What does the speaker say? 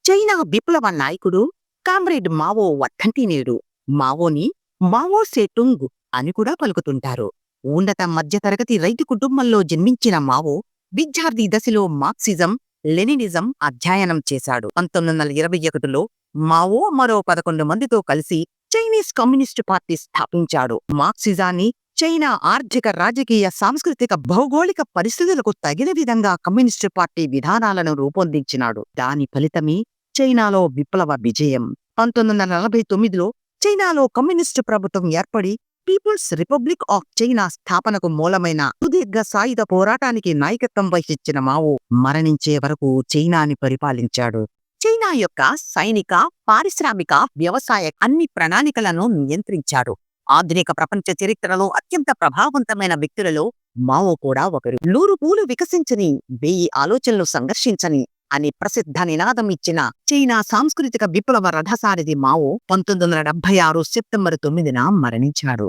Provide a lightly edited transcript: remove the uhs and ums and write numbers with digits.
China విప్లవ నాయకుడు comrade Mao వర్ధంతినేడు. మావోని Mao సేటుంగ్ అని కూడా పలుకుతుంటారు. ఉన్నత మధ్యతరగతి రైతు కుటుంబంలో జన్మించిన మావో విద్యార్థి దశలో మార్క్సిజం, లెనినిజం అధ్యయనం చేశాడు. 1921లో మావో మరో 11 మందితో కలిసి చైనీస్ కమ్యూనిస్టు పార్టీ స్థాపించాడు. మార్క్సిజాన్ని చైనా ఆర్థిక, రాజకీయ, సాంస్కృతిక, భౌగోళిక పరిస్థితులకు తగిన విధంగా కమ్యూనిస్టు పార్టీ విధానాలను రూపొందించినాడు. దాని ఫలితమే చైనాలో విప్లవ విజయం. 1949లో చైనాలో కమ్యూనిస్టు ప్రభుత్వం ఏర్పడి పీపుల్స్ రిపబ్లిక్ ఆఫ్ చైనా స్థాపనకు మూలమైన సుదీర్ఘ సాయుధ పోరాటానికి నాయకత్వం వహించిన మావో మరణించే వరకు చైనాని పరిపాలించాడు. చైనా యొక్క సైనిక, పారిశ్రామిక, వ్యవసాయ అన్ని ప్రణాళికలను నియంత్రించాడు. ఆధునిక ప్రపంచ చరిత్రలో అత్యంత ప్రభావవంతమైన వ్యక్తులలో మావో కూడా ఒకరు. 100 పూలు వికసించని, 1000 ఆలోచనలు సంఘర్షించని అని ప్రసిద్ధ నినాదం ఇచ్చిన చైనా సాంస్కృతిక విప్లవ రథసారథి మావో 1976 సెప్టెంబర్ 9న మరణించాడు.